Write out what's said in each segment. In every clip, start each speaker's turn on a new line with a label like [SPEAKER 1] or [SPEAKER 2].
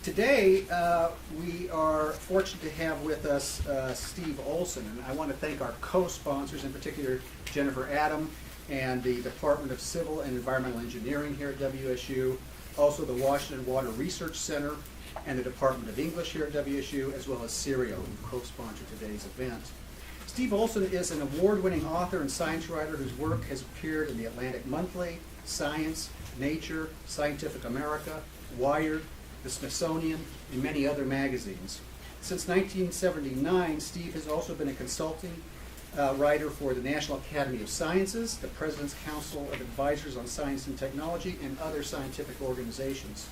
[SPEAKER 1] Today, we are fortunate to have with us Steve Olson, and I want to thank our co-sponsors, in particular Jennifer Adam and the Department of Civil and Environmental Engineering here at WSU, also the Washington Water Research Center and the Department of English here at WSU, as well as Cerio, who co-sponsor today's event. Steve Olson is an award-winning author and science writer whose work has appeared in the Atlantic Monthly, Science, Nature, Scientific America, Wired, the Smithsonian, and many other magazines. Since 1979, Steve has also been a consulting writer for the National Academy of Sciences, the President's Council of Advisors on Science and Technology, and other scientific organizations.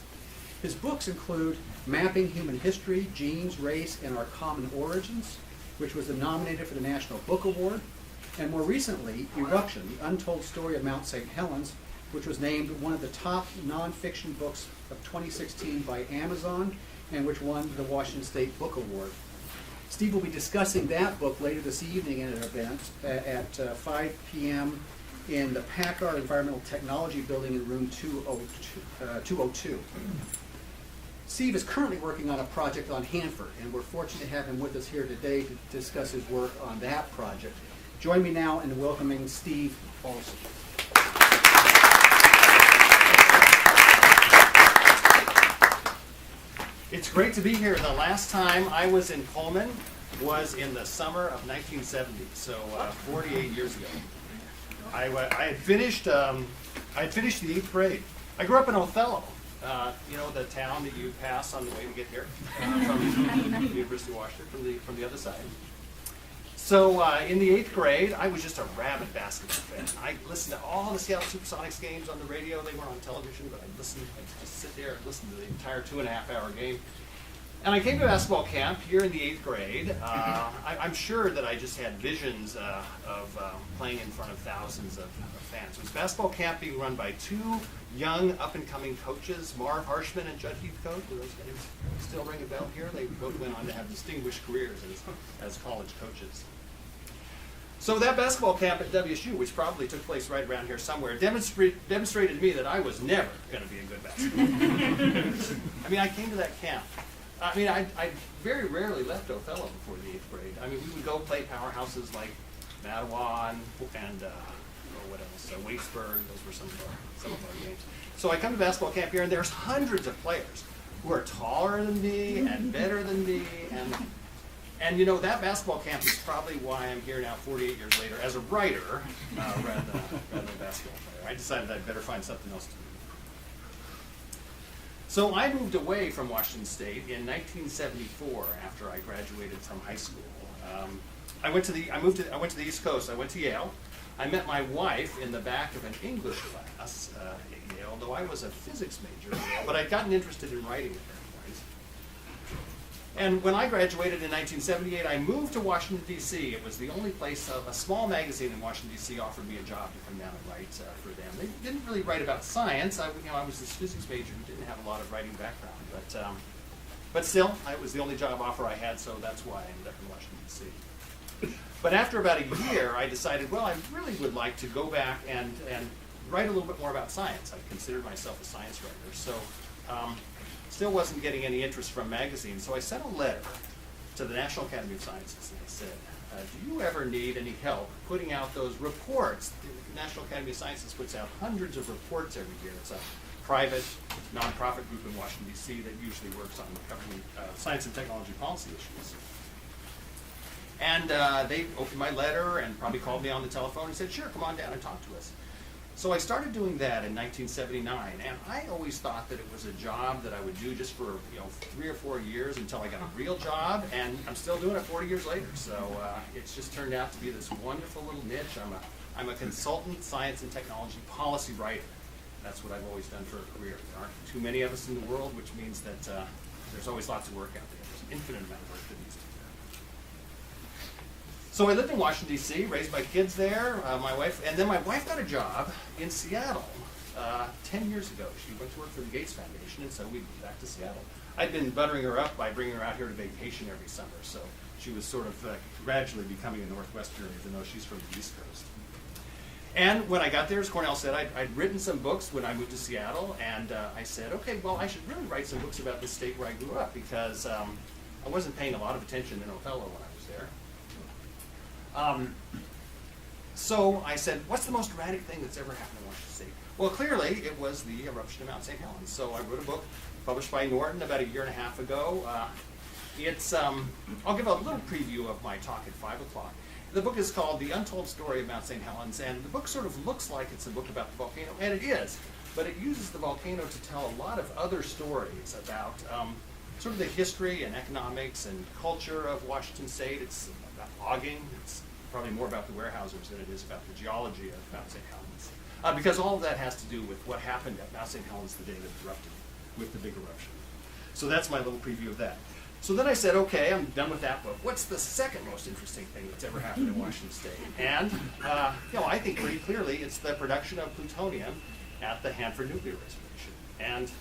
[SPEAKER 1] His books include Mapping Human History, Genes, Race, and Our Common Origins, which was nominated for the National Book Award, and more recently, Eruption, the Untold Story of Mount St. Helens, which was named one of the top nonfiction books of 2016 by Amazon, and which won the Washington State Book Award. Steve will be discussing that book later this evening in an event at 5 p.m. in the Packard Environmental Technology Building in room 202. Steve is currently working on a project on Hanford, and we're fortunate to have him with us here today to discuss his work on that project. Join me now in welcoming Steve Olson.
[SPEAKER 2] It's great to be here. The last time I was in Pullman was in the summer of 1970, so 48 years ago. I had finished the 8th grade. I grew up in Othello, the town that you pass on the way to get here from the University of Washington, from the other side. So in the 8th grade, I was just a rabid basketball fan. I listened to all the Seattle Supersonics games on the radio. They weren't on television, but I'd just sit there and listen to the entire 2.5-hour game. And I came to basketball camp here in the 8th grade. I'm sure that I just had visions of playing in front of thousands of fans. It was basketball camp being run by two young, up-and-coming coaches, Marv Harshman and Judd Heathcote. Do those names still ring a bell here? They both went on to have distinguished careers as college coaches. So that basketball camp at WSU, which probably took place right around here somewhere, demonstrated to me that I was never going to be a good basketball player. I mean, I came to that camp. I mean, I very rarely left Othello before the 8th grade. I mean, we would go play powerhouses like Matawan and what else? Waitsburg. Those were some of our games. So I come to basketball camp here, and there's hundreds of players who are taller than me and better than me, and that basketball camp is probably why I'm here now 48 years later as a writer rather than a basketball player. I decided I'd better find something else to do. So I moved away from Washington State in 1974 after I graduated from high school. I went to the East Coast. I went to Yale. I met my wife in the back of an English class at Yale, though I was a physics major at Yale, but I'd gotten interested in writing at that point. And when I graduated in 1978, I moved to Washington, D.C. It was the only place, a small magazine in Washington, D.C. offered me a job to come down and write for them. They didn't really write about science. I was this physics major who didn't have a lot of writing background. But still, it was the only job offer I had, so that's why I ended up in Washington, D.C. But after about a year, I decided, well, I really would like to go back and write a little bit more about science. I considered myself a science writer, so still wasn't getting any interest from magazines. So I sent a letter to the National Academy of Sciences, and I said, do you ever need any help putting out those reports? The National Academy of Sciences puts out hundreds of reports every year. It's a private, nonprofit group in Washington, D.C. that usually works on covering science and technology policy issues. And they opened my letter and probably called me on the telephone and said, sure, come on down and talk to us. So I started doing that in 1979, and I always thought that it was a job that I would do just for 3 or 4 years until I got a real job, and I'm still doing it 40 years later. So it's just turned out to be this wonderful little niche. I'm a consultant science and technology policy writer. That's what I've always done for a career. There aren't too many of us in the world, which means that there's always lots of work out there. There's an infinite amount of work that needs to be done. So I lived in Washington, D.C., raised my kids there, my wife, and then my wife got a job in Seattle 10 years ago. She went to work for the Gates Foundation, and so we moved back to Seattle. I'd been buttering her up by bringing her out here to vacation every summer, so she was sort of gradually becoming a Northwesterner, even though she's from the East Coast. And when I got there, as Cornell said, I'd written some books when I moved to Seattle, and I said, okay, well, I should really write some books about the state where I grew up, because I wasn't paying a lot of attention in Othello when I was there. So I said, what's the most dramatic thing that's ever happened in Washington State? Well, clearly, it was the eruption of Mount St. Helens. So I wrote a book published by Norton about 1.5 years ago. I'll give a little preview of my talk at 5 o'clock. The book is called The Untold Story of Mount St. Helens, and the book sort of looks like it's a book about the volcano, and it is, but it uses the volcano to tell a lot of other stories about sort of the history and economics and culture of Washington State. It's about logging. It's probably more about the Weyerhaeusers than it is about the geology of Mount St. Helens, because all of that has to do with what happened at Mount St. Helens the day that it erupted, with the big eruption. So that's my little preview of that. So then I said, okay, I'm done with that book. What's the second most interesting thing that's ever happened in Washington State? And I think pretty clearly it's the production of plutonium at the Hanford nuclear reservation. And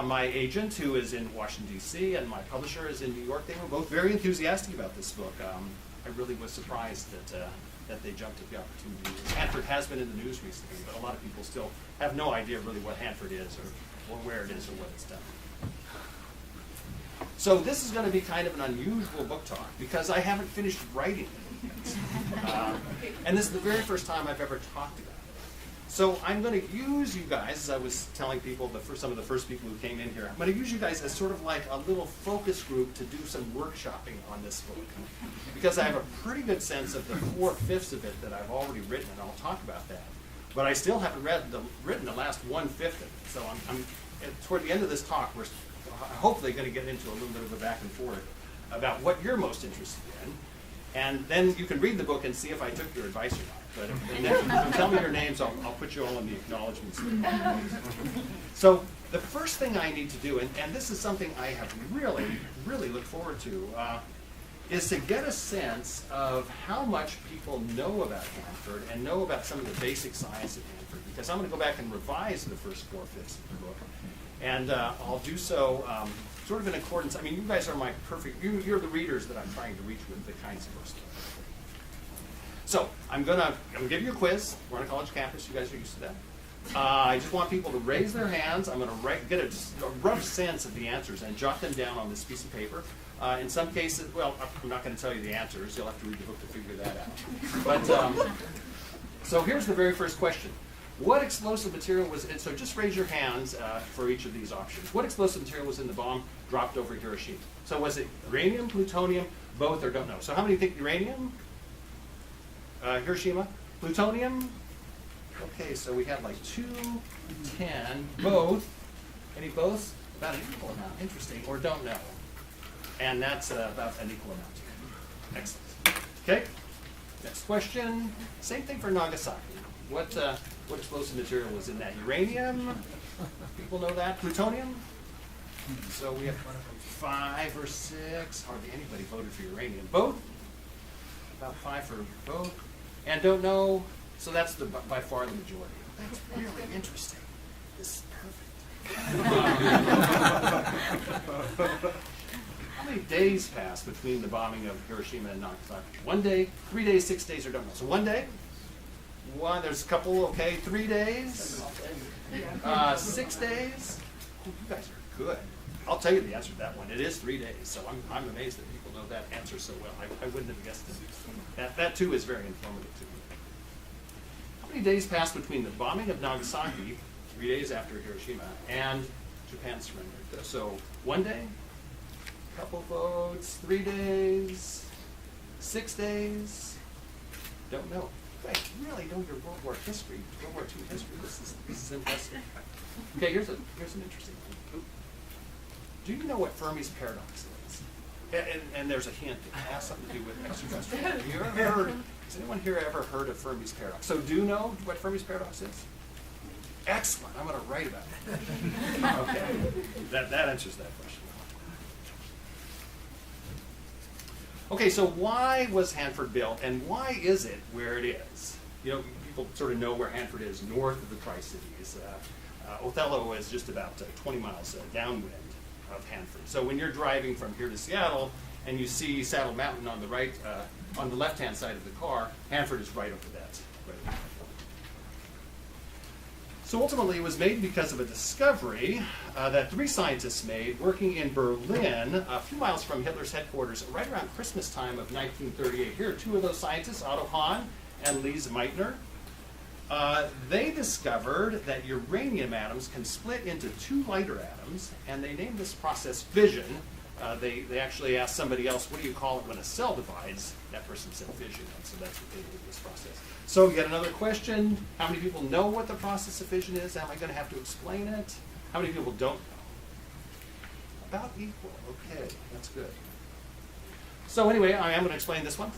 [SPEAKER 2] my agent, who is in Washington, D.C., and my publisher is in New York, they were both very enthusiastic about this book. I really was surprised that they jumped at the opportunity. Hanford has been in the news recently, but a lot of people still have no idea really what Hanford is or where it is or what it's done. So this is going to be kind of an unusual book talk because I haven't finished writing it yet. And this is the very first time I've ever talked about it. So I'm going to use you guys, as I was telling people, some of the first people who came in here, I'm going to use you guys as sort of like a little focus group to do some workshopping on this book. Because I have a pretty good sense of the 4/5 of it that I've already written, and I'll talk about that. But I still haven't written the last 1/5 of it. So I'm toward the end of this talk, we're hopefully going to get into a little bit of a back and forth about what you're most interested in. And then you can read the book and see if I took your advice or not. But if you tell me your names, I'll put you all in the acknowledgments. So the first thing I need to do, and this is something I have really, really looked forward to, is to get a sense of how much people know about Hanford and know about some of the basic science of Hanford. Because I'm going to go back and revise the first 4/5 of the book. And I'll do so sort of in accordance. I mean, you guys are my perfect, you're the readers that I'm trying to reach with the kinds of books. So I'm gonna give you a quiz. We're on a college campus. You guys are used to that. I just want people to raise their hands. I'm going to get a rough sense of the answers and jot them down on this piece of paper. In some cases, well, I'm not going to tell you the answers. You'll have to read the book to figure that out. But so here's the very first question. What explosive material was in, so just raise your hands for each of these options. What explosive material was in the bomb dropped over Hiroshima? So was it uranium, plutonium, both, or don't know? So how many think uranium? Hiroshima? Plutonium? Okay, so we had like 2, 10, both. Any both? About an equal amount. Interesting. Or don't know. And that's about an equal amount. Excellent. Okay. Next question. Same thing for Nagasaki. What explosive material was in that? Uranium? People know that. Plutonium? So we have 5 or 6. Hardly anybody voted for uranium. Both? About 5 for both. And don't know. So that's by far the majority. That's really interesting. This is perfect. How many days passed between the bombing of Hiroshima and Nagasaki? 1 day, 3 days, 6 days, or don't know. So 1 day? There's a couple, okay. 3 days? 6 days? Oh, you guys are good. I'll tell you the answer to that one. It is 3 days. So I'm amazed that people know that answer so well. I wouldn't have guessed it. That too is very informative to me. How many days passed between the bombing of Nagasaki, 3 days after Hiroshima, and Japan's surrender? So 1 day, couple votes, 3 days, 6 days, don't know. You guys really know your World War history, World War II history. This is impressive. Okay, here's an interesting one. Do you know what Fermi's paradox is? And there's a hint. It has something to do with extraterrestrial. Have you ever heard? Has anyone here ever heard of Fermi's paradox? So do you know what Fermi's paradox is? Excellent. I'm going to write about it. Okay. That answers that question. Okay, so why was Hanford built, and why is it where it is? You know, people sort of know where Hanford is, north of the Tri-Cities. Othello is just about 20 miles downwind of Hanford. So when you're driving from here to Seattle, and you see Saddle Mountain on the right, on the left-hand side of the car, Hanford is right over that. Right over that. So ultimately, it was made because of a discovery that 3 scientists made working in Berlin, a few miles from Hitler's headquarters, right around Christmas time of 1938. Here are 2 of those scientists, Otto Hahn and Lise Meitner. They discovered that uranium atoms can split into 2 lighter atoms, and they named this process fission. They actually asked somebody else, what do you call it when a cell divides? That person said fission, and so that's what they did with this process. So yet another question, how many people know what the process of fission is? Am I going to have to explain it? How many people don't know? About equal, okay, that's good. So anyway, I am going to explain this one.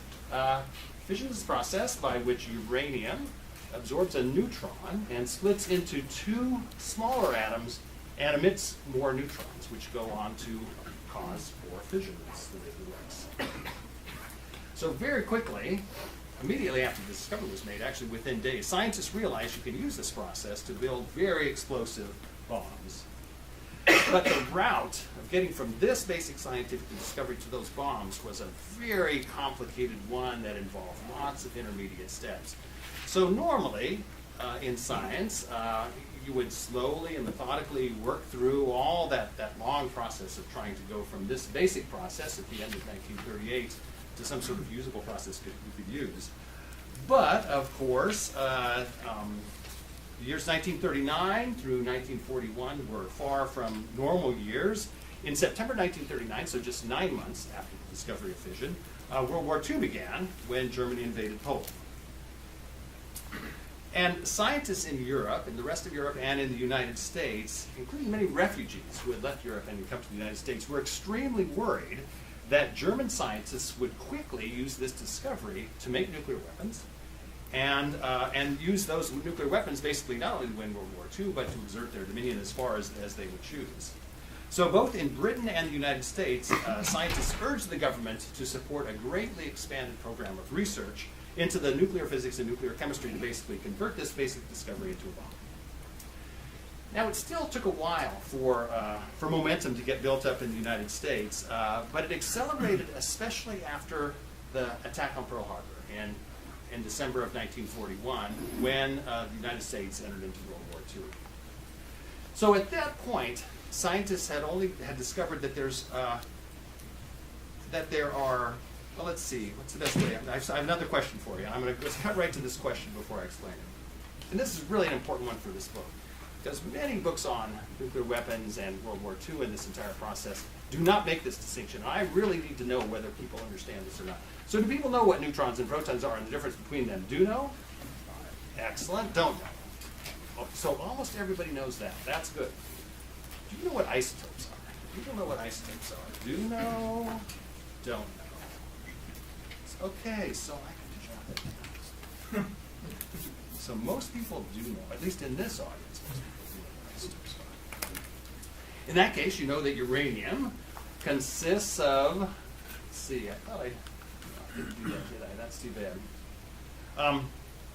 [SPEAKER 2] Fission is a process by which uranium absorbs a neutron and splits into 2 smaller atoms and emits more neutrons, which go on to cause more fission. That's the way it works. So very quickly, immediately after the discovery was made, actually within days, scientists realized you can use this process to build very explosive bombs. But the route of getting from this basic scientific discovery to those bombs was a very complicated one that involved lots of intermediate steps. So normally, in science, you would slowly and methodically work through all that long process of trying to go from this basic process at the end of 1938 to some sort of usable process you could use. But, of course, the years 1939 through 1941 were far from normal years. In September 1939, so just 9 months after the discovery of fission, World War II began when Germany invaded Poland. And scientists in Europe, in the rest of Europe and in the United States, including many refugees who had left Europe and had come to the United States, were extremely worried that German scientists would quickly use this discovery to make nuclear weapons and use those nuclear weapons basically not only to win World War II, but to exert their dominion as far as they would choose. So both in Britain and the United States, scientists urged the government to support a greatly expanded program of research into the nuclear physics and nuclear chemistry to basically convert this basic discovery into a bomb. Now, it still took a while for momentum to get built up in the United States, but it accelerated especially after the attack on Pearl Harbor in December of 1941, when the United States entered into World War II. So at that point, scientists had discovered that there are, well, let's see, what's the best way? I have another question for you. I'm going to cut right to this question before I explain it. And this is really an important one for this book, because many books on nuclear weapons and World War II and this entire process do not make this distinction. I really need to know whether people understand this or not. So do people know what neutrons and protons are and the difference between them? Do know? Excellent. Don't know. So almost everybody knows that. That's good. Do you know what isotopes are? People know what isotopes are. Do know? Don't know. Okay, so I can jot it down. So most people do know, at least in this audience, most people do know what isotopes are. In that case, you know that uranium consists of, let's see, I thought I didn't do that, did I? That's too bad.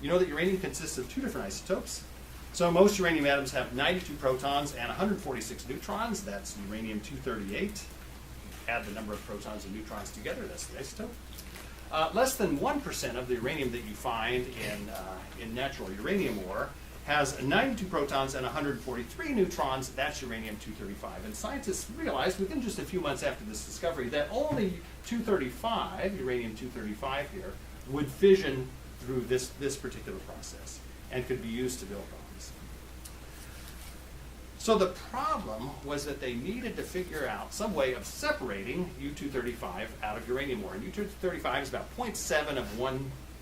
[SPEAKER 2] You know that uranium consists of 2 different isotopes. So most uranium atoms have 92 protons and 146 neutrons. That's uranium-238. Add the number of protons and neutrons together, that's the isotope. Less than 1% of the uranium that you find in natural uranium ore has 92 protons and 143 neutrons. That's uranium-235. And scientists realized within just a few months after this discovery that only 235, uranium-235 here, would fission through this particular process and could be used to build bombs. So the problem was that they needed to figure out some way of separating U-235 out of uranium ore. And U-235 is about 0.7 of 1%.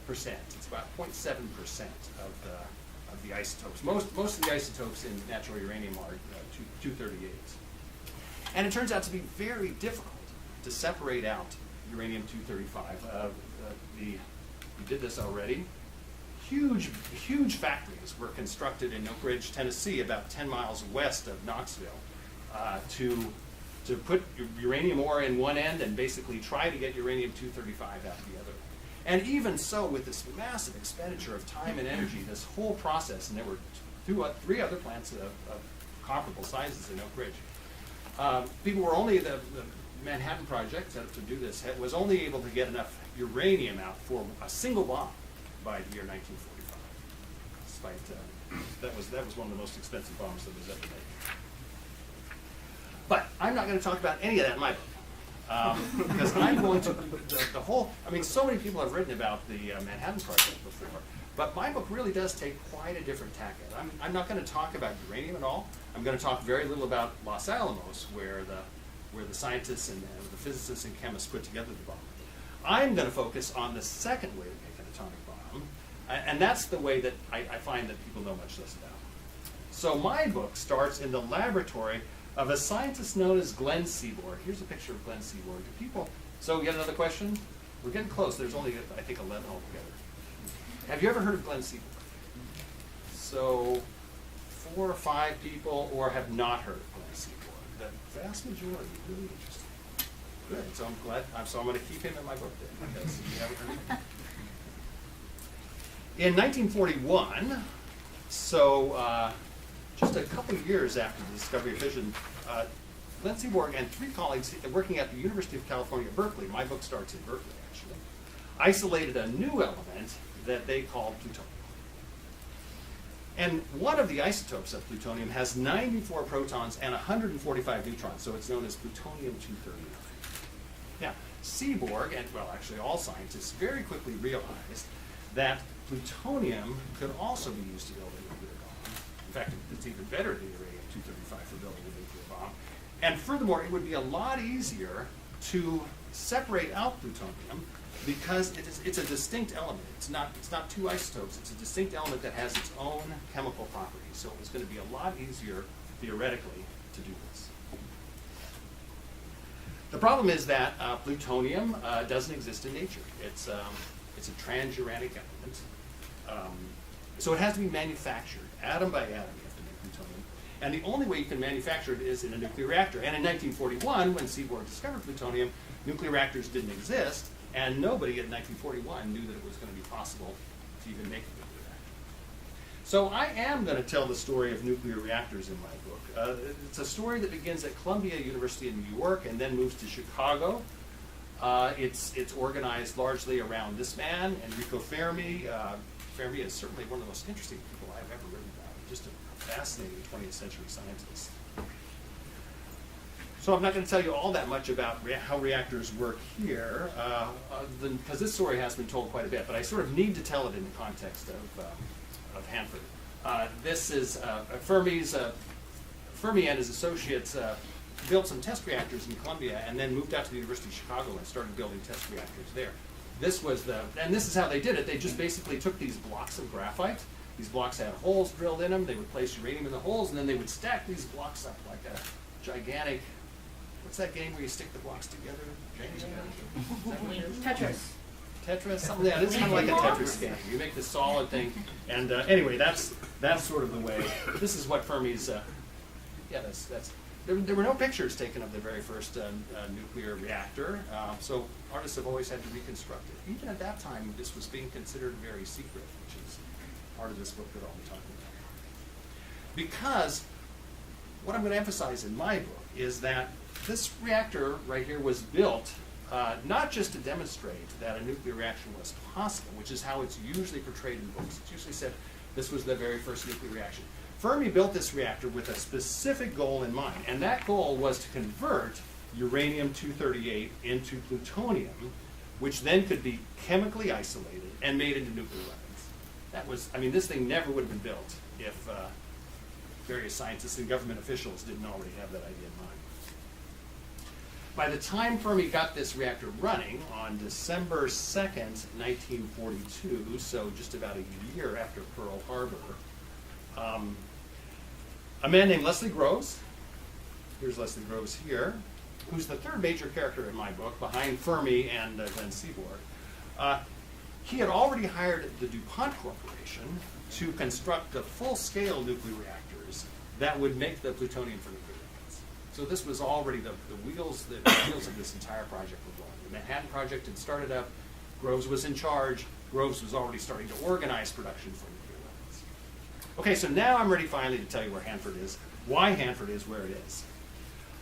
[SPEAKER 2] It's about 0.7% of the isotopes. Most of the isotopes in natural uranium are 238. And it turns out to be very difficult to separate out uranium-235. We did this already. Huge factories were constructed in Oak Ridge, Tennessee, about 10 miles west of Knoxville, to put uranium ore in one end and basically try to get uranium-235 out the other. And even so, with this massive expenditure of time and energy, this whole process, and there were 3 other plants of comparable sizes in Oak Ridge, people were only, the Manhattan Project set up to do this, was only able to get enough uranium out for a single bomb by the year 1945, despite That was one of the most expensive bombs that was ever made. But I'm not going to talk about any of that in my book. Because I'm going to, the whole, I mean, so many people have written about the Manhattan Project before, but my book really does take quite a different tack at it. I'm not going to talk about uranium at all. I'm going to talk very little about Los Alamos, where the scientists and the physicists and chemists put together the bomb. I'm going to focus on the second way to make an atomic bomb, and that's the way that I find that people know much less about. So my book starts in the laboratory of a scientist known as Glenn Seaborg. Here's a picture of Glenn Seaborg. Do people, so yet another question? We're getting close. There's only, I think, 11 altogether. Have you ever heard of Glenn Seaborg? So 4 or 5 people, or have not heard of Glenn Seaborg. The vast majority, really interesting. Good, so I'm glad, so I'm going to keep him in my book then, because you haven't heard of him. In 1941, so just a couple of years after the discovery of fission, Glenn Seaborg and 3 colleagues working at the University of California, Berkeley, my book starts in Berkeley actually, isolated a new element that they called plutonium. And one of the isotopes of plutonium has 94 protons and 145 neutrons, so it's known as plutonium-239. Now, Seaborg, and well, actually all scientists, very quickly realized that plutonium could also be used to build a nuclear bomb. In fact, it's even better than uranium-235 for building a nuclear bomb. And furthermore, it would be a lot easier to separate out plutonium because it's a distinct element. It's not 2 isotopes. It's a distinct element that has its own chemical properties. So it was going to be a lot easier, theoretically, to do this. The problem is that plutonium doesn't exist in nature. It's a transuranic element. So it has to be manufactured, atom by atom, you have to make plutonium. And the only way you can manufacture it is in a nuclear reactor. And in 1941, when Seaborg discovered plutonium, nuclear reactors didn't exist, and nobody in 1941 knew that it was going to be possible to even make a nuclear reactor. So I am going to tell the story of nuclear reactors in my book. It's a story that begins at Columbia University in New York and then moves to Chicago. It's organized largely around this man, Enrico Fermi. Fermi is certainly one of the most interesting people I've ever written about. Just a fascinating 20th century scientist. So I'm not going to tell you all that much about how reactors work here, because this story has been told quite a bit, but I sort of need to tell it in the context of Hanford. This is Fermi and his associates built some test reactors in Columbia and then moved out to the University of Chicago and started building test reactors there. This is how they did it. They just basically took these blocks of graphite. These blocks had holes drilled in them. They would place uranium in the holes, and then they would stack these blocks up like a gigantic, what's that game where you stick the blocks together?
[SPEAKER 3] Tetris.
[SPEAKER 2] Tetris, something like that. It's kind of like a Tetris game. You make this solid thing, and anyway, that's sort of the way. This is what Fermi's. There were no pictures taken of the very first nuclear reactor, so artists have always had to reconstruct it. Even at that time, this was being considered very secret, which is part of this book that I'll be talking about. Because what I'm going to emphasize in my book is that this reactor right here was built not just to demonstrate that a nuclear reaction was possible, which is how it's usually portrayed in books. It's usually said this was the very first nuclear reaction. Fermi built this reactor with a specific goal in mind, and that goal was to convert uranium-238 into plutonium, which then could be chemically isolated and made into nuclear weapons. This thing never would have been built if various scientists and government officials didn't already have that idea in mind. By the time Fermi got this reactor running on December 2nd, 1942, so just about a year after Pearl Harbor, a man named Leslie Groves, here's Leslie Groves here, who's the 3rd major character in my book, behind Fermi and Glenn Seaborg. He had already hired the DuPont Corporation to construct the full-scale nuclear reactors that would make the plutonium for nuclear weapons. So this was already the wheels of this entire project were going. The Manhattan Project had started up. Groves was in charge. Groves was already starting to organize production for nuclear weapons. Okay, so now I'm ready finally to tell you where Hanford is, why Hanford is where it is.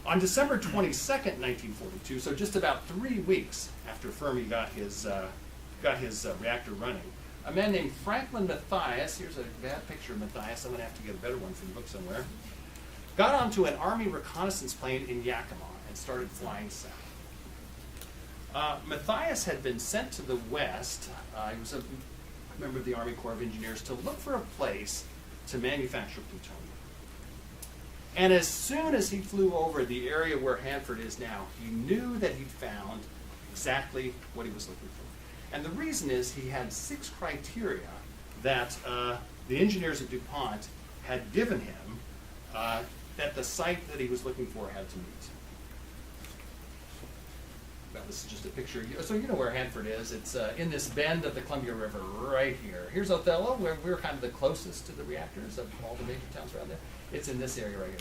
[SPEAKER 2] On December 22nd, 1942, so just about 3 weeks after Fermi got his reactor running, a man named Franklin Matthias, here's a bad picture of Matthias, I'm going to have to get a better one for the book somewhere, got onto an Army reconnaissance plane in Yakima and started flying south. Matthias had been sent to the west, he was a member of the Army Corps of Engineers, to look for a place to manufacture plutonium. And as soon as he flew over the area where Hanford is now, he knew that he'd found exactly what he was looking for. And the reason is he had 6 criteria that the engineers at DuPont had given him that the site that he was looking for had to meet. Well, this is just a picture. So you know where Hanford is. It's in this bend of the Columbia River right here. Here's Othello, where we're kind of the closest to the reactors of all the major towns around there. It's in this area right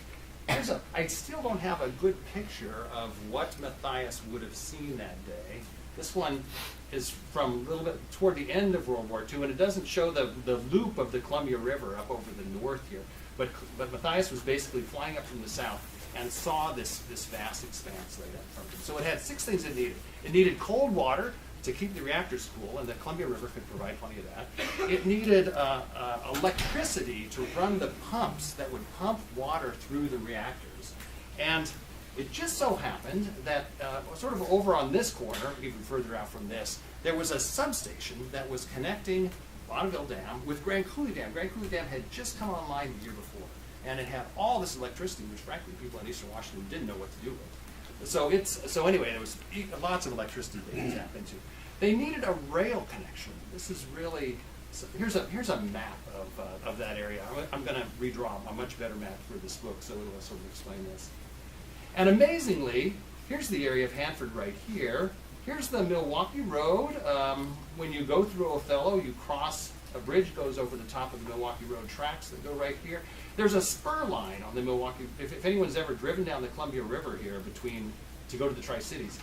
[SPEAKER 2] here. I still don't have a good picture of what Matthias would have seen that day. This one is from a little bit toward the end of World War II, and it doesn't show the loop of the Columbia River up over the north here. But Matthias was basically flying up from the south and saw this vast expanse laid out in front of him. So it had 6 things it needed. It needed cold water to keep the reactors cool, and the Columbia River could provide plenty of that. It needed electricity to run the pumps that would pump water through the reactors. And it just so happened that sort of over on this corner, even further out from this, there was a substation that was connecting Bonneville Dam with Grand Coulee Dam. Grand Coulee Dam had just come online the year before, and it had all this electricity, which frankly people in Eastern Washington didn't know what to do with. So anyway, there was lots of electricity they could tap into. They needed a rail connection. This is really, so here's a map of that area. I'm going to redraw a much better map for this book, so it'll sort of explain this. And amazingly, here's the area of Hanford right here. Here's the Milwaukee Road. When you go through Othello, you cross a bridge, goes over the top of the Milwaukee Road tracks that go right here. There's a spur line on the Milwaukee. If anyone's ever driven down the Columbia River here to go to the Tri-Cities,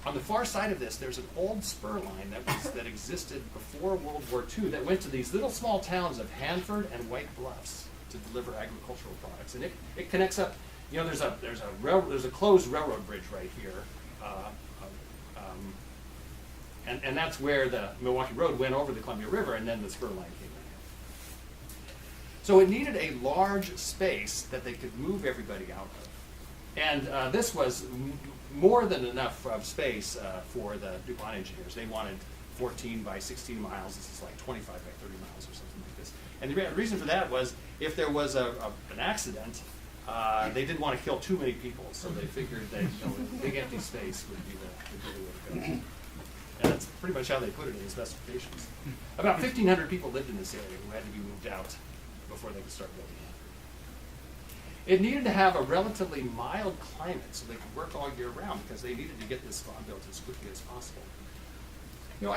[SPEAKER 2] on the far side of this, there's an old spur line that existed before World War II that went to these little small towns of Hanford and White Bluffs to deliver agricultural products, and it connects up. You know, there's a closed railroad bridge right here, and that's where the Milwaukee Road went over the Columbia River, and then the spur line came in. So it needed a large space that they could move everybody out of, and this was more than enough of space for the DuPont engineers. They wanted 14 by 16 miles. This is like 25 by 30 miles or something like this. And the reason for that was if there was an accident, they didn't want to kill too many people, so they figured that a big empty space would be the way to go. And that's pretty much how they put it in the specifications. About 1,500 people lived in this area who had to be moved out before they could start building it. It needed to have a relatively mild climate so they could work all year round because they needed to get this farm built as quickly as possible. You know,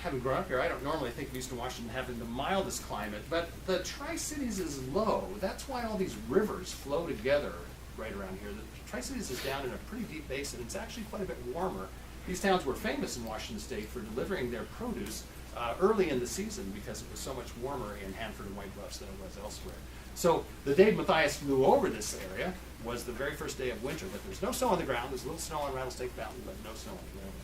[SPEAKER 2] having grown up here, I don't normally think of Eastern Washington having the mildest climate, but the Tri-Cities is low. That's why all these rivers flow together right around here. The Tri-Cities is down in a pretty deep basin. It's actually quite a bit warmer. These towns were famous in Washington State for delivering their produce early in the season because it was so much warmer in Hanford and White Bluffs than it was elsewhere. So the day Matthias flew over this area was the very first day of winter, but there's no snow on the ground. There's a little snow on Rattlesnake Mountain, but no snow on the ground.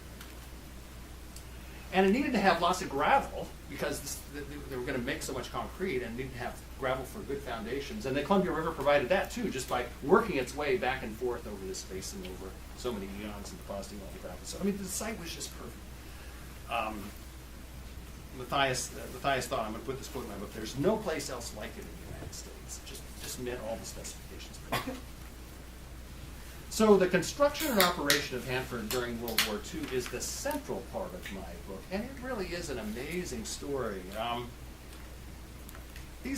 [SPEAKER 2] And it needed to have lots of gravel because they were going to make so much concrete and needed to have gravel for good foundations. And the Columbia River provided that too, just by working its way back and forth over this basin over so many eons and depositing all the gravel. So, I mean, the site was just perfect. Matthias thought, I'm going to put this quote in my book, there's no place else like it in the United States. Just met all the specifications. So the construction and operation of Hanford during World War II is the central part of my book, and it really is an amazing story. The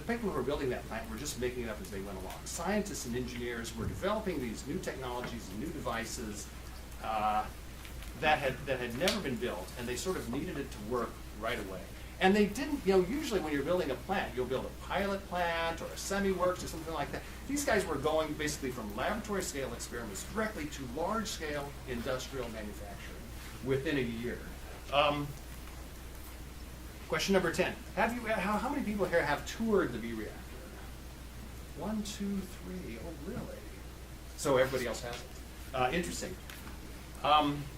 [SPEAKER 2] people who were building that plant were just making it up as they went along. Scientists and engineers were developing these new technologies and new devices that had never been built, and they sort of needed it to work right away. And they didn't, usually when you're building a plant, you'll build a pilot plant or a semi-works or something like that. These guys were going basically from laboratory scale experiments directly to large scale industrial manufacturing within a year. Question number 10. How many people here have toured the V-reactor? 1, 2, 3. Oh, really? So everybody else has it. Interesting.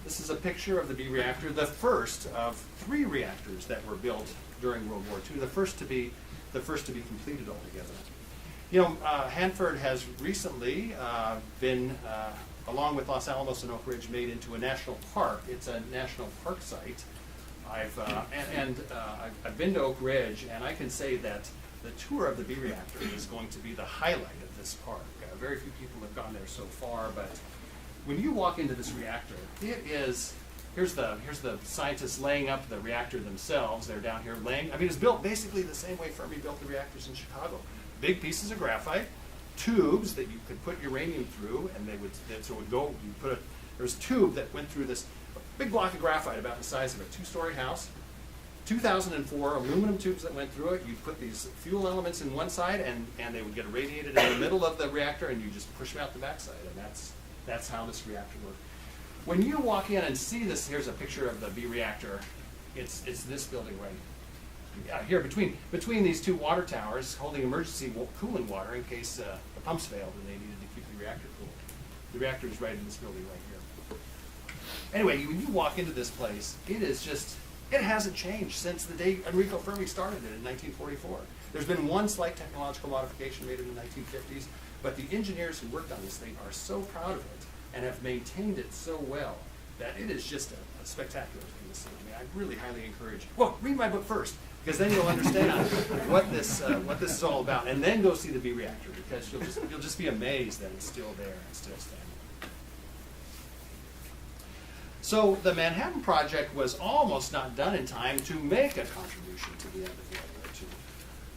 [SPEAKER 2] This is a picture of the B reactor, the first of 3 reactors that were built during World War II, the first to be completed altogether. You know, Hanford has recently been, along with Los Alamos and Oak Ridge, made into a national park. It's a national park site. I've been to Oak Ridge, and I can say that the tour of the B reactor is going to be the highlight of this park. Very few people have gone there so far, but when you walk into this reactor, it is, here's the scientists laying up the reactor themselves. They're down here laying, I mean, it's built basically the same way Fermi built the reactors in Chicago. Big pieces of graphite, tubes that you could put uranium through, and so it would go, there's a tube that went through this big block of graphite about the size of a 2-story house. 2004 aluminum tubes that went through it. You put these fuel elements in one side, and they would get irradiated in the middle of the reactor, and you just push them out the backside, and that's how this reactor worked. When you walk in and see this, here's a picture of the B reactor. It's this building right here between these 2 water towers, holding emergency cooling water in case the pumps failed and they needed to keep the reactor cool. The reactor is right in this building right here. Anyway, when you walk into this place, it hasn't changed since the day Enrico Fermi started it in 1944. There's been one slight technological modification made in the 1950s, but the engineers who worked on this thing are so proud of it and have maintained it so well that it is just a spectacular thing to see. I mean, I really highly encourage, well, read my book first, because then you'll understand what this is all about, and then go see the B reactor, because you'll just be amazed that it's still there and still standing. So the Manhattan Project was almost not done in time to make a contribution to the end of World War II.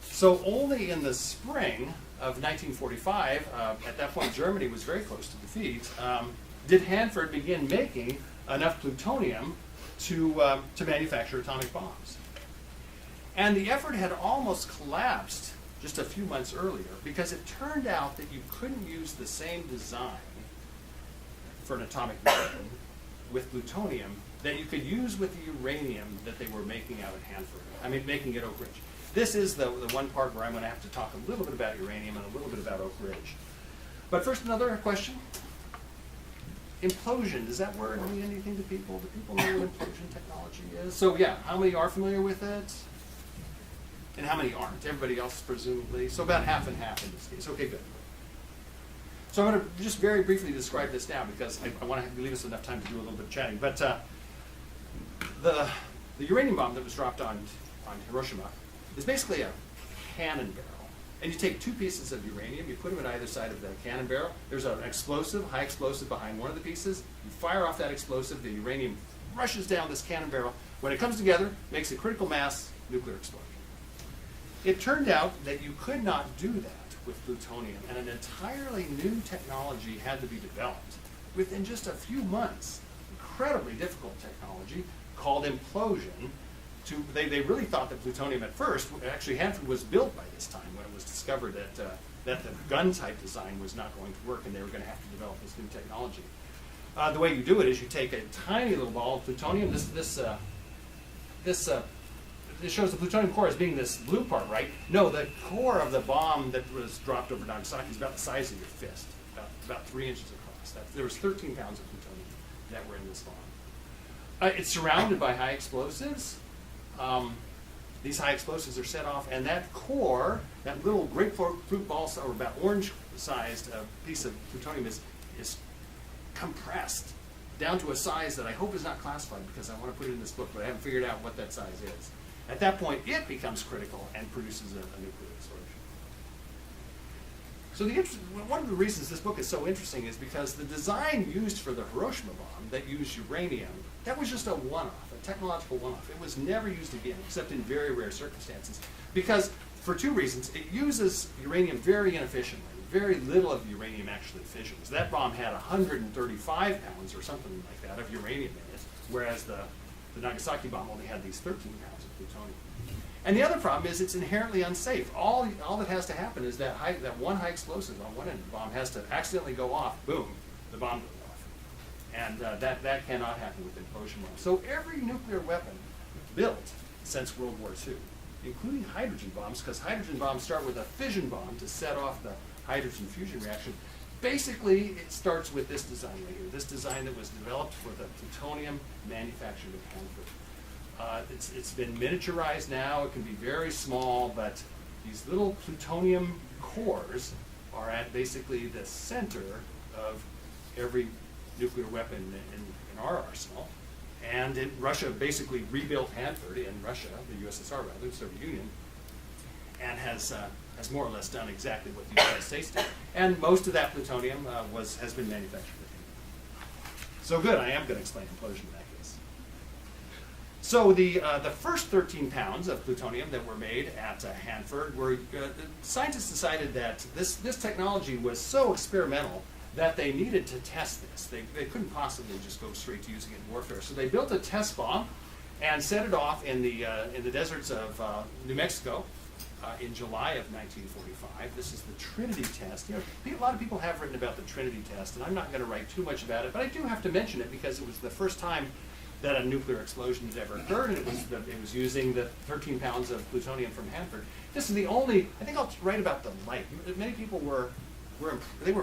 [SPEAKER 2] So only in the spring of 1945, at that point Germany was very close to defeat, did Hanford begin making enough plutonium to manufacture atomic bombs. And the effort had almost collapsed just a few months earlier, because it turned out that you couldn't use the same design for an atomic weapon with plutonium that you could use with the uranium that they were making out at Hanford. I mean, making at Oak Ridge. This is the one part where I'm going to have to talk a little bit about uranium and a little bit about Oak Ridge. But first, another question. Implosion, does that word mean anything to people? Do people know what implosion technology is? So yeah, how many are familiar with it? And how many aren't? Everybody else, presumably. So about half and half in this case. Okay, good. So I'm going to just very briefly describe this now, because I want to leave us enough time to do a little bit of chatting. But the uranium bomb that was dropped on Hiroshima is basically a cannon barrel. And you take 2 pieces of uranium, you put them at either side of the cannon barrel. There's an explosive, high explosive behind one of the pieces. You fire off that explosive, the uranium rushes down this cannon barrel. When it comes together, makes a critical mass nuclear explosion. It turned out that you could not do that with plutonium, and an entirely new technology had to be developed within just a few months. Incredibly difficult technology called implosion. They really thought that plutonium at first, actually Hanford was built by this time when it was discovered that the gun type design was not going to work, and they were going to have to develop this new technology. The way you do it is you take a tiny little ball of plutonium. It shows the plutonium core as being this blue part, right? No, the core of the bomb that was dropped over Nagasaki is about the size of your fist, about 3 inches across. There was 13 pounds of plutonium that were in this bomb. It's surrounded by high explosives. These high explosives are set off, and that core, that little grapefruit ball, or about orange-sized piece of plutonium is compressed down to a size that I hope is not classified, because I want to put it in this book, but I haven't figured out what that size is. At that point, it becomes critical and produces a nuclear explosion. So one of the reasons this book is so interesting is because the design used for the Hiroshima bomb that used uranium, that was just a one-off, a technological one-off. It was never used again, except in very rare circumstances. Because, for 2 reasons, it uses uranium very inefficiently. Very little of the uranium actually fissions. That bomb had 135 pounds or something like that of uranium in it, whereas the Nagasaki bomb only had these 13 pounds of plutonium. And the other problem is it's inherently unsafe. All that has to happen is that one high explosive on one end of the bomb has to accidentally go off, boom, the bomb goes off. And that cannot happen with implosion bombs. So every nuclear weapon built since World War II, including hydrogen bombs, because hydrogen bombs start with a fission bomb to set off the hydrogen fusion reaction, basically, it starts with this design right here. This design that was developed for the plutonium manufactured at Hanford. It's been miniaturized now. It can be very small, but these little plutonium cores are at basically the center of every nuclear weapon in our arsenal. And Russia basically rebuilt Hanford in Russia, the USSR rather, the Soviet Union, and has more or less done exactly what the United States did. And most of that plutonium has been manufactured at Hanford. So good, I am going to explain implosion in that case. So the first 13 pounds of plutonium that were made at Hanford were, scientists decided that this technology was so experimental that they needed to test this. They couldn't possibly just go straight to using it in warfare. So they built a test bomb and set it off in the deserts of New Mexico in July of 1945. This is the Trinity test. You know, a lot of people have written about the Trinity test, and I'm not going to write too much about it, but I do have to mention it because it was the first time that a nuclear explosion had ever occurred, and it was using the 13 pounds of plutonium from Hanford. This is the only, I think I'll write about the light. Many people were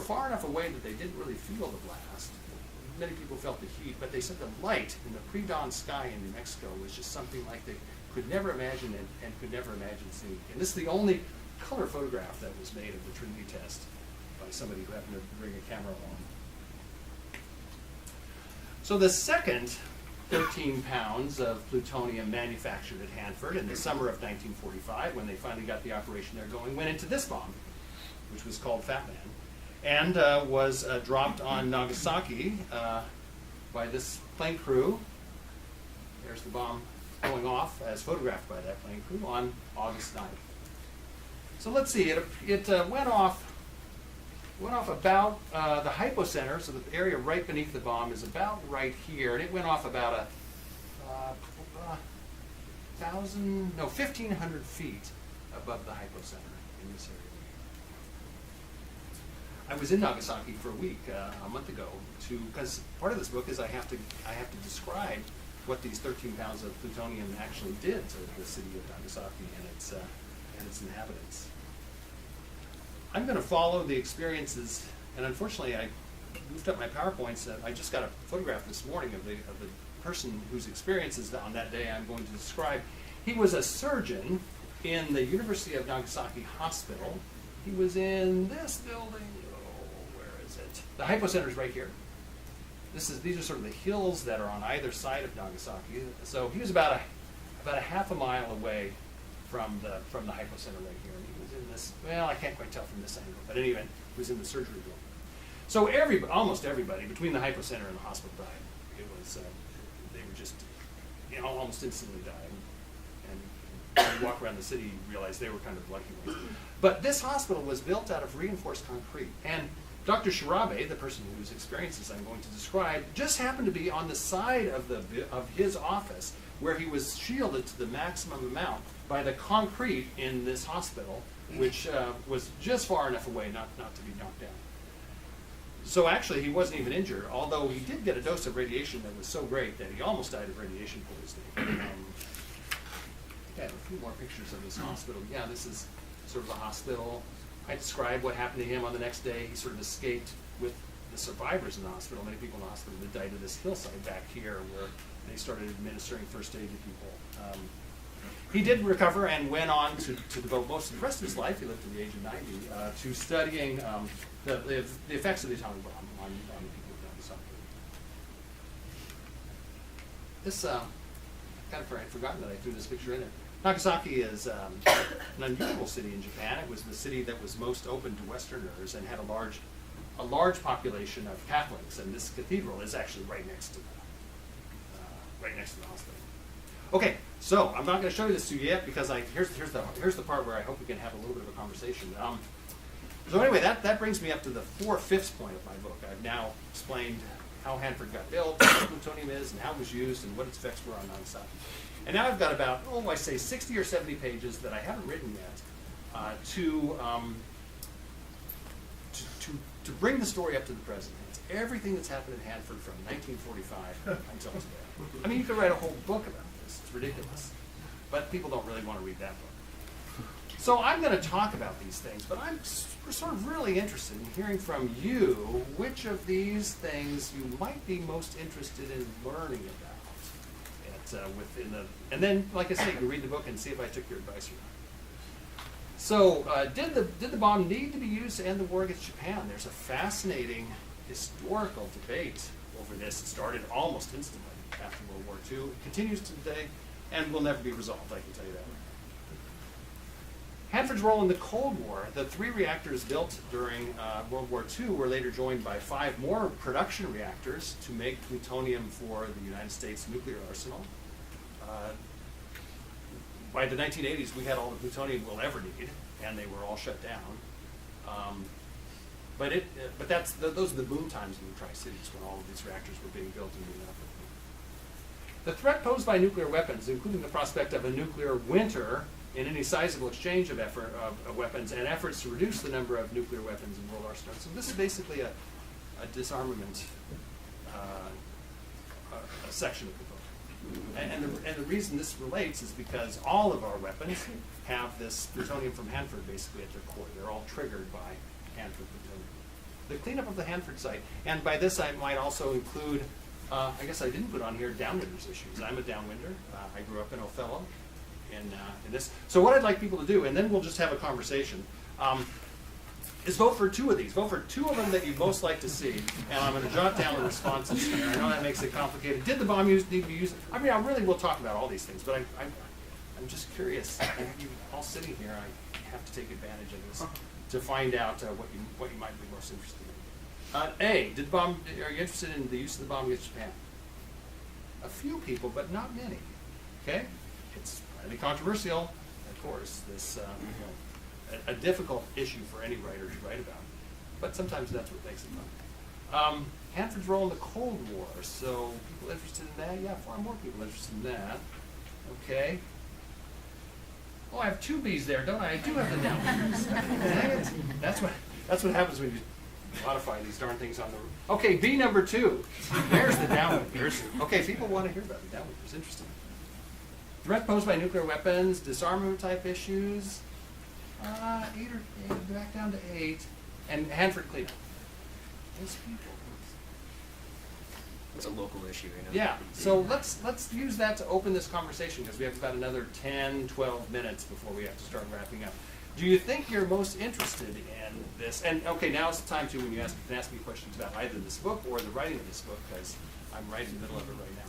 [SPEAKER 2] far enough away that they didn't really feel the blast. Many people felt the heat, but they said the light in the pre-dawn sky in New Mexico was just something like they could never imagine and could never imagine seeing. And this is the only color photograph that was made of the Trinity test by somebody who happened to bring a camera along. So the second 13 pounds of plutonium manufactured at Hanford in the summer of 1945, when they finally got the operation there going, went into this bomb, which was called Fat Man, and was dropped on Nagasaki by this plane crew. There's the bomb going off as photographed by that plane crew on August 9th. So let's see, it went off about the hypocenter, so the area right beneath the bomb is about right here, and it went off about 1,500 feet above the hypocenter in this area. I was in Nagasaki for a week a month ago because part of this book is I have to describe what these 13 pounds of plutonium actually did to the city of Nagasaki and its inhabitants. I'm going to follow the experiences, and unfortunately I moved up my PowerPoints. I just got a photograph this morning of the person whose experiences on that day I'm going to describe. He was a surgeon in the University of Nagasaki Hospital. He was in this building. Where is it? The hypocenter is right here. These are sort of the hills that are on either side of Nagasaki. So he was about a half a mile away from the hypocenter right here. And he was in this, well, I can't quite tell from this angle, but anyway, he was in the surgery room. So almost everybody between the hypocenter and the hospital died. It was, they were just, almost instantly dying. And when you walk around the city, you realize they were kind of lucky ones. But this hospital was built out of reinforced concrete. And Dr. Shirabe, the person whose experiences I'm going to describe, just happened to be on the side of his office where he was shielded to the maximum amount by the concrete in this hospital, which was just far enough away not to be knocked down. So actually, he wasn't even injured, although he did get a dose of radiation that was so great that he almost died of radiation poisoning. I have a few more pictures of this hospital. Yeah, this is sort of a hospital. I described what happened to him on the next day. He sort of escaped with the survivors in the hospital. Many people in the hospital that died of this hillside back here where they started administering first aid to people. He did recover and went on to devote most of the rest of his life, he lived to the age of 90, to studying the effects of the atomic bomb on the people of Nagasaki. This, I'd forgotten that I threw this picture in there. Nagasaki is an unusual city in Japan. It was the city that was most open to Westerners and had a large population of Catholics, and this cathedral is actually right next to the hospital. Okay, so I'm not going to show you this to you yet because here's the part where I hope we can have a little bit of a conversation. So anyway, that brings me up to the 4/5 point of my book. I've now explained how Hanford got built, what plutonium is, and how it was used, and what its effects were on Nagasaki. And now I've got about, 60 or 70 pages that I haven't written yet to bring the story up to the present. It's everything that's happened in Hanford from 1945 until today. I mean, you could write a whole book about this. It's ridiculous. But people don't really want to read that book. So I'm going to talk about these things, but I'm sort of really interested in hearing from you which of these things you might be most interested in learning about. And then, like I say, you can read the book and see if I took your advice or not. So, did the bomb need to be used to end the war against Japan? There's a fascinating historical debate over this. It started almost instantly after World War II. It continues today and will never be resolved, I can tell you that. Hanford's role in the Cold War. The 3 reactors built during World War II were later joined by 5 more production reactors to make plutonium for the United States nuclear arsenal. By the 1980s, we had all the plutonium we'll ever need, and they were all shut down. But those are the boom times in the Tri-Cities when all of these reactors were being built and moving up. The threat posed by nuclear weapons, including the prospect of a nuclear winter in any sizable exchange of weapons and efforts to reduce the number of nuclear weapons in world arsenals. So this is basically a disarmament a section of the book. And the reason this relates is because all of our weapons have this plutonium from Hanford basically at their core. They're all triggered by Hanford plutonium. The cleanup of the Hanford site, and by this I might also include, I guess I didn't put on here, Downwinders issues. I'm a Downwinder. I grew up in Othello. In this. So what I'd like people to do, and then we'll just have a conversation, is vote for 2 of these. Vote for 2 of them that you'd most like to see, and I'm going to jot down the responses here. I know that makes it complicated. Did the bomb need to be used? I mean, I really will talk about all these things, but I'm just curious. You all sitting here, I have to take advantage of this to find out what you might be most interested in. A, are you interested in the use of the bomb against Japan? A few people, but not many. Okay? It's highly controversial, of course, this a difficult issue for any writer to write about, but sometimes that's what makes it fun. Hanford's role in the Cold War, so people interested in that? Yeah, far more people interested in that. Okay. Oh, I have 2 B's there, don't I? I do have the Downwinders. Dang it. That's what happens when you modify these darn things on the... Okay, B number 2. There's the Downwinders. Okay, people want to hear about the Downwinders. Interesting. Threat posed by nuclear weapons, disarmament type issues, 8 back down to 8, and Hanford cleanup. Those people.
[SPEAKER 3] It's a local issue, you know.
[SPEAKER 2] Yeah. So let's use that to open this conversation because we have about another 10, 12 minutes before we have to start wrapping up. Do you think you're most interested in this? And okay, now is the time to when you can ask me questions about either this book or the writing of this book because I'm right in the middle of it right now.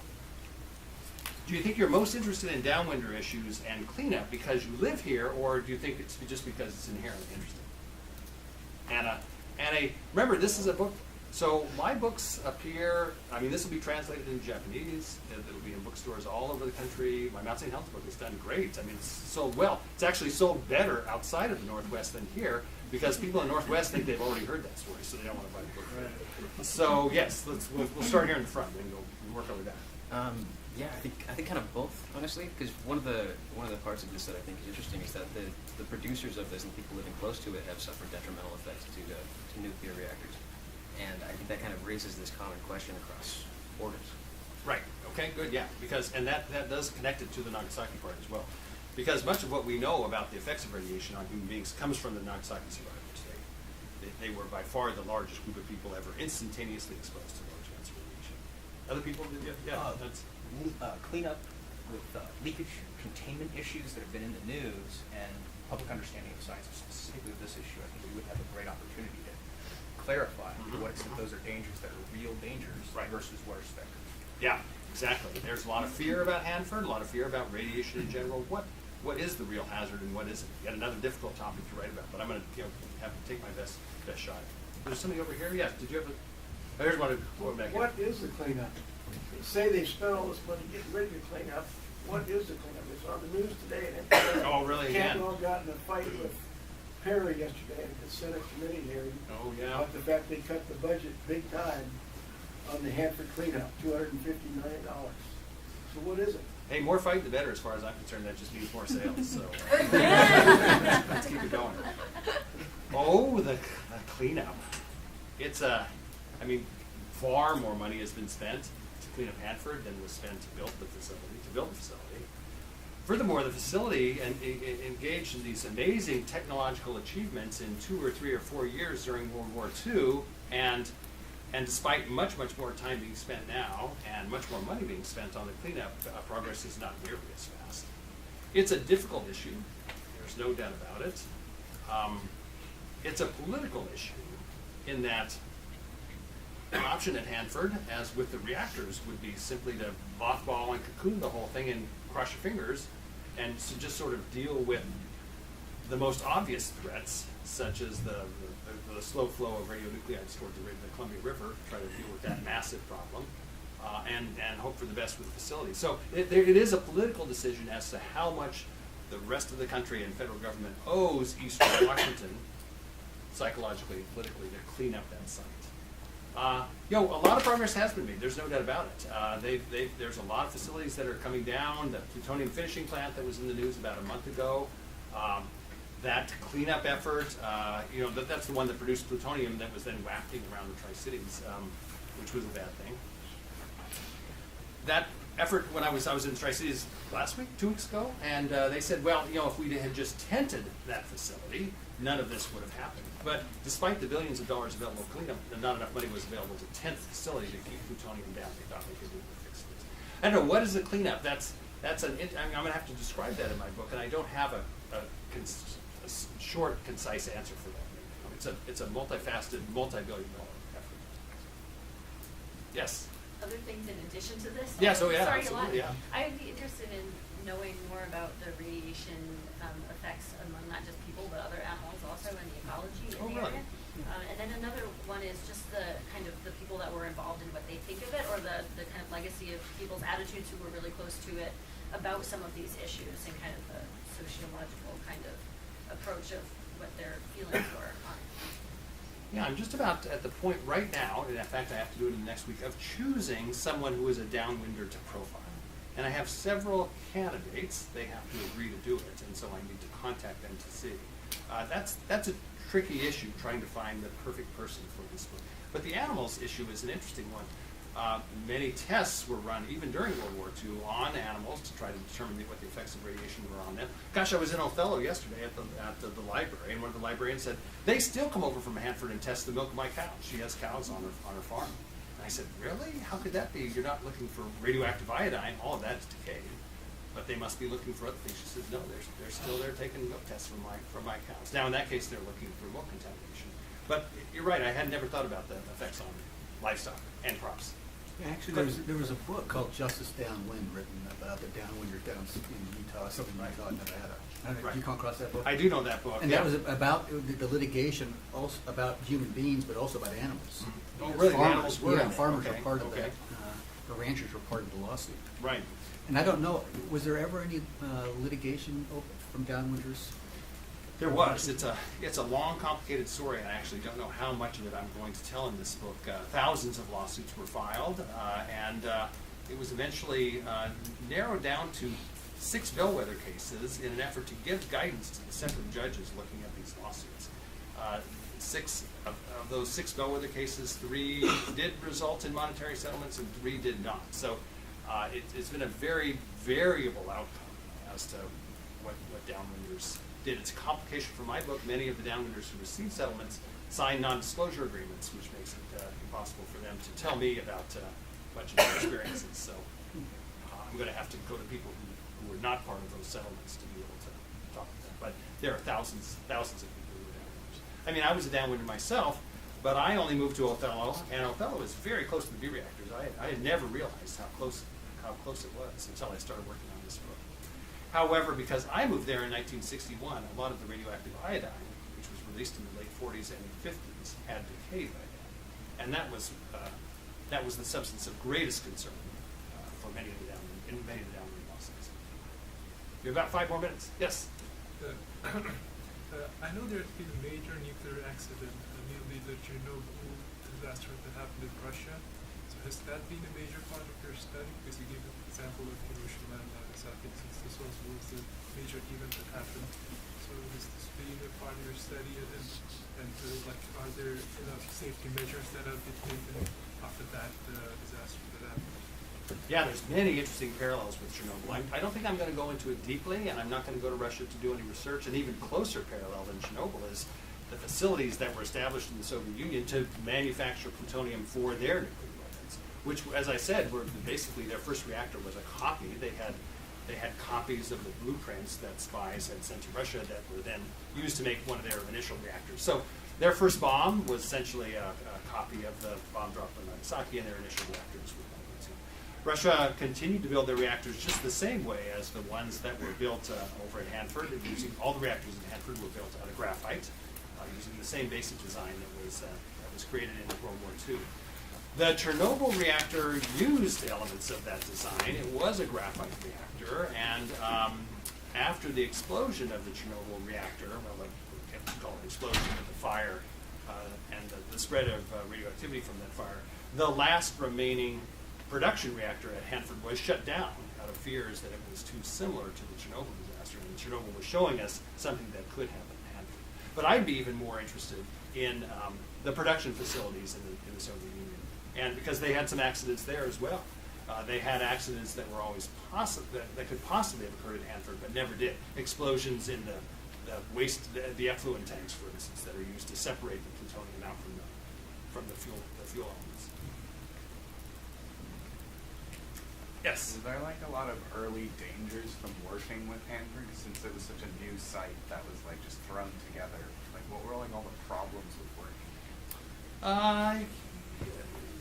[SPEAKER 2] Do you think you're most interested in Downwinder issues and cleanup because you live here, or do you think it's just because it's inherently interesting? Anna, remember this is a book, so my books appear, I mean this will be translated into Japanese, it will be in bookstores all over the country. My Mount St. Helens book has done great. I mean it's sold well. It's actually sold better outside of the Northwest than here because people in the Northwest think they've already heard that story, so they don't want to buy the book. Right. So yes, we'll start here in the front and then we'll work over that.
[SPEAKER 3] Yeah, I think kind of both, honestly, because one of the parts of this that I think is interesting is that the producers of this and people living close to it have suffered detrimental effects to nuclear reactors, and I think that kind of raises this common question across borders. Right. Okay. Good. Yeah. Because that does connect it to the Nagasaki part as well, because much of what we know about the effects of radiation on human beings comes from the Nagasaki survivors. They were by far the largest group of people ever instantaneously exposed to large amounts of radiation. Other people did. Yeah. That's
[SPEAKER 4] cleanup with leakage containment issues that have been in the news and public understanding of science, specifically of this issue. I think we would have a great opportunity to clarify to what extent those are dangers that are real dangers versus what are specters.
[SPEAKER 2] Yeah, exactly. There's a lot of fear about Hanford, a lot of fear about radiation in general. What is the real hazard and what isn't? Yet another difficult topic to write about, but I'm going to have to take my best shot. There's somebody over here. Yes. Did you have a? Here's one.
[SPEAKER 5] What is the cleanup? Say they spent all this money getting ready to clean up. What is the cleanup? It's on the news today. And
[SPEAKER 2] oh, really?
[SPEAKER 5] Kavanaugh got in a fight with Perry yesterday at the Senate committee hearing.
[SPEAKER 2] Oh, yeah.
[SPEAKER 5] About the fact they cut the budget big time on the Hanford cleanup, $250 million. So what is it?
[SPEAKER 2] Hey, more fight the better as far as I'm concerned. That just means more sales. So let's keep it going. Oh, the cleanup. It's far more money has been spent to clean up Hanford than was spent to build the facility. Furthermore, the facility engaged in these amazing technological achievements in 2 or 3 or 4 years during World War II, and despite much more time being spent now and much more money being spent on the cleanup, progress is not nearly as fast. It's a difficult issue. There's no doubt about it. It's a political issue in that an option at Hanford, as with the reactors, would be simply to mothball and cocoon the whole thing and cross your fingers and to just sort of deal with the most obvious threats, such as the slow flow of radionuclides toward the Columbia River, try to deal with that massive problem, and hope for the best with the facility. So it is a political decision as to how much the rest of the country and federal government owes Eastern Washington, psychologically and politically, to clean up that site. A lot of progress has been made. There's no doubt about it. There's a lot of facilities that are coming down. The plutonium finishing plant that was in the news about a month ago. That cleanup effort, that's the one that produced plutonium that was then wafting around the Tri-Cities, which was a bad thing. That effort, when I was in the Tri-Cities last week, 2 weeks ago, and they said, well, if we had just tented that facility, none of this would have happened. But despite the billions of dollars available to clean up, not enough money was available to tent the facility to keep plutonium down. They thought they could do it fix it. I don't know, what is the cleanup? I'm going to have to describe that in my book, and I don't have a short, concise answer for that. It's a multifaceted, multi-billion-dollar effort. Yes?
[SPEAKER 6] Other things in addition to this?
[SPEAKER 2] Yes, oh yeah,
[SPEAKER 6] Sorry,
[SPEAKER 2] absolutely, yeah.
[SPEAKER 6] I'd be interested in knowing more about the radiation effects among not just people, but other animals also, and the ecology in the area. And then another one is just the kind of the people that were involved in what they think of it, or the kind of legacy of people's attitudes who were really close to it about some of these issues, and kind of the sociological kind of approach of what their feelings were on it.
[SPEAKER 2] Yeah, I'm just about at the point right now, and in fact I have to do it in the next week, of choosing someone who is a downwinder to profile. And I have several candidates. They have to agree to do it, and so I need to contact them to see. That's a tricky issue, trying to find the perfect person for this book. But the animals issue is an interesting one. Many tests were run, even during World War II, on animals to try to determine what the effects of radiation were on them. Gosh, I was in Othello yesterday at the library, and one of the librarians said, they still come over from Hanford and test the milk of my cows. She has cows on her farm. I said, really? How could that be? You're not looking for radioactive iodine. All of that's decayed. But they must be looking for other things. She says, no, they're still there taking milk tests from my cows. Now, in that case, they're looking for milk contamination. But you're right. I had never thought about the effects on livestock and crops.
[SPEAKER 1] Yeah, actually, there was a book called Justice Downwind written about the downwinders down in Utah, southern Utah, Nevada. Did you come across that book?
[SPEAKER 2] I do know that book.
[SPEAKER 1] And that was about the litigation, also about human beings, but also about animals.
[SPEAKER 2] Oh, really?
[SPEAKER 1] Farmers,
[SPEAKER 2] Animals were in it.
[SPEAKER 1] farmers
[SPEAKER 2] Okay,
[SPEAKER 1] were part of
[SPEAKER 2] okay.
[SPEAKER 1] that. The ranchers were part of the lawsuit.
[SPEAKER 2] Right.
[SPEAKER 1] And I don't know, was there ever any litigation from downwinders?
[SPEAKER 2] There was. It's a long, complicated story, and I actually don't know how much of it I'm going to tell in this book. Thousands of lawsuits were filed, and it was eventually narrowed down to 6 bellwether cases in an effort to give guidance to the separate judges looking at these lawsuits. 6 of those 6 bellwether cases, 3 did result in monetary settlements and 3 did not. So it's been a very variable outcome as to what Downwinders did. It's a complication for my book. Many of the Downwinders who received settlements signed non-disclosure agreements, which makes it impossible for them to tell me about much of their experiences. So I'm going to have to go to people who were not part of those settlements to be able to talk to them. But there are thousands of people who are Downwinders. I mean, I was a Downwinder myself, but I only moved to Othello, and Othello is very close to the B reactors. I had never realized how close it was until I started working on this book. However, because I moved there in 1961, a lot of the radioactive iodine, which was released in the late 40s and 50s, had decayed by then, and that was the substance of greatest concern for many of the downwind lawsuits. You have about 5 more minutes. Yes.
[SPEAKER 7] I know there's been a major nuclear accident, namely the Chernobyl disaster that happened in Russia. So has that been a major part of your study? Because you gave an example of Hiroshima and Nagasaki, since this was the major event that happened. So has this been a part of your study? And are there enough safety measures that have been taken after that disaster that happened?
[SPEAKER 2] Yeah, there's many interesting parallels with Chernobyl. I don't think I'm going to go into it deeply, and I'm not going to go to Russia to do any research. An even closer parallel than Chernobyl is the facilities that were established in the Soviet Union to manufacture plutonium for their nuclear weapons, which, as I said, were basically their first reactor was a copy. They had copies of the blueprints that spies had sent to Russia that were then used to make one of their initial reactors. So their first bomb was essentially a copy of the bomb dropped on Nagasaki, and their initial reactors were Russia continued to build their reactors just the same way as the ones that were built over at Hanford. Using all the reactors at Hanford were built out of graphite, using the same basic design that was created in World War II. The Chernobyl reactor used elements of that design. It was a graphite reactor, and after the explosion of the Chernobyl reactor, well, we kept calling it explosion, but the fire and the spread of radioactivity from that fire, the last remaining production reactor at Hanford was shut down out of fears that it was too similar to the Chernobyl disaster, and Chernobyl was showing us something that could happen at Hanford. But I'd be even more interested in the production facilities in the Soviet Union, and because they had some accidents there as well. They had accidents that were always that could possibly have occurred at Hanford, but never did. Explosions in the waste, the effluent tanks, for instance, that are used to separate the plutonium out from the fuel elements. Yes.
[SPEAKER 8] Was there like a lot of early dangers from working with Hanford, since it was such a new site that was like just thrown together? Like, what were like all the problems with working?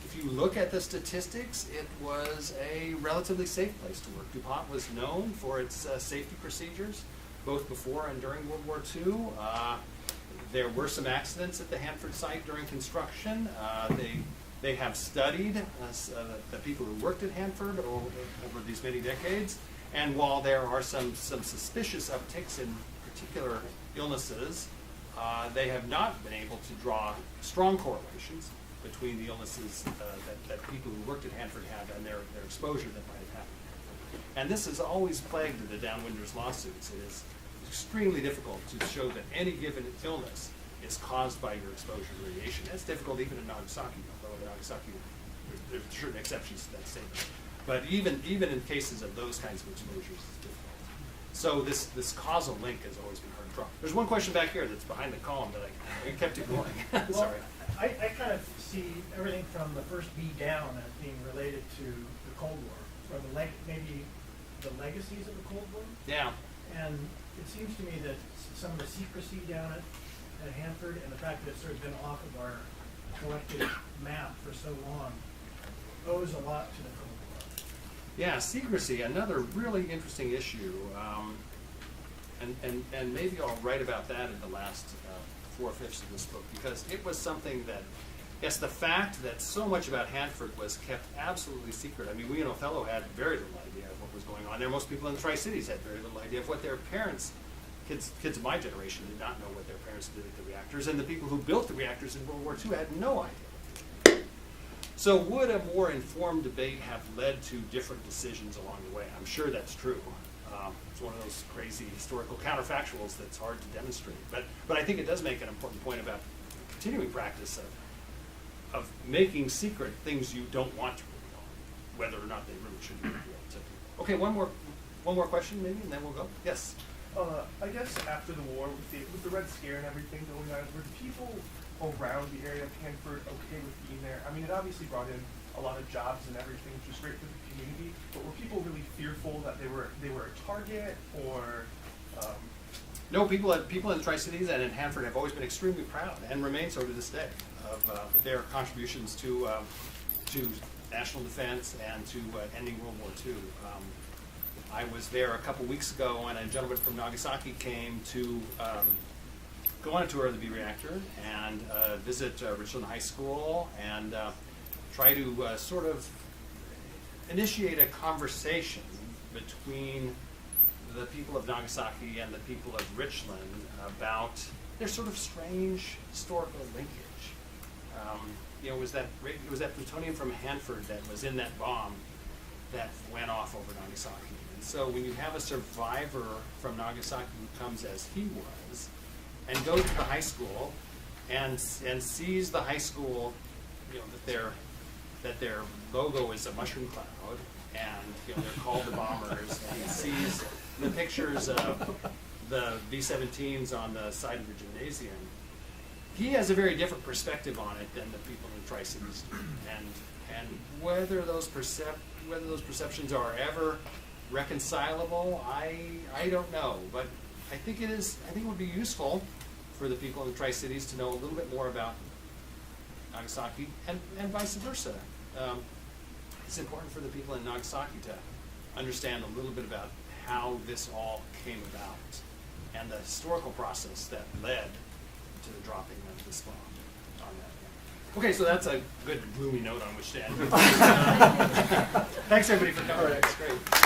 [SPEAKER 2] If you look at the statistics, it was a relatively safe place to work. DuPont was known for its safety procedures, both before and during World War II. There were some accidents at the Hanford site during construction. They have studied the people who worked at Hanford over these many decades, and while there are some suspicious upticks in particular illnesses, they have not been able to draw strong correlations between the illnesses that people who worked at Hanford had and their exposure that might have happened. And this has always plagued the Downwinders lawsuits. It is extremely difficult to show that any given illness is caused by your exposure to radiation. That's difficult even in Nagasaki, although in Nagasaki there's certain exceptions to that statement. But even in cases of those kinds of exposures, it's difficult. So this causal link has always been hard to draw. There's one question back here that's behind the column that I kept ignoring. Sorry.
[SPEAKER 9] I kind of see everything from the first B down as being related to the Cold War, or maybe the legacies of the Cold War.
[SPEAKER 2] Yeah.
[SPEAKER 9] And it seems to me that some of the secrecy down at Hanford and the fact that it's sort of been off of our collective map for so long owes a lot to the Cold War.
[SPEAKER 2] Yeah, secrecy, another really interesting issue. And maybe I'll write about that in the last 4/5 of this book, because it was something that, yes, the fact that so much about Hanford was kept absolutely secret. I mean, we in Othello had very little idea of what was going on there. Most people in the Tri-Cities had very little idea of what their parents, kids of my generation, did not know what their parents did at the reactors, and the people who built the reactors in World War II had no idea. So would a more informed debate have led to different decisions along the way? I'm sure that's true. It's one of those crazy historical counterfactuals that's hard to demonstrate. But I think it does make an important point about continuing practice of making secret things you don't want to reveal, whether or not they really should be revealed to people. Okay, one more question maybe, and then we'll go. Yes?
[SPEAKER 10] I guess after the war, with the Red Scare and everything going on, were the people around the area of Hanford okay with being there? I mean, it obviously brought in a lot of jobs and everything, which was great for the community, but were people really fearful that they were a target, or?
[SPEAKER 2] No, people in the Tri-Cities and in Hanford have always been extremely proud, and remain so to this day, of their contributions to national defense and to ending World War II. I was there a couple weeks ago, and a gentleman from Nagasaki came to go on a tour of the B reactor and visit Richland High School and try to sort of initiate a conversation between the people of Nagasaki and the people of Richland about their sort of strange historical linkage. It was that plutonium from Hanford that was in that bomb that went off over Nagasaki. And so when you have a survivor from Nagasaki who comes as he was, and goes to the high school and sees the high school, that their logo is a mushroom cloud, and they're called the bombers, and he sees the pictures of the B-17s on the side of the gymnasium. He has a very different perspective on it than the people in Tri-Cities do, and whether those perceptions are ever reconcilable, I don't know, but I think it would be useful for the people in the Tri-Cities to know a little bit more about Nagasaki and vice versa. It's important for the people in Nagasaki to understand a little bit about how this all came about and the historical process that led to the dropping of this bomb on that. Okay, so that's a good gloomy note on which to end. Thanks everybody for coming. It's great.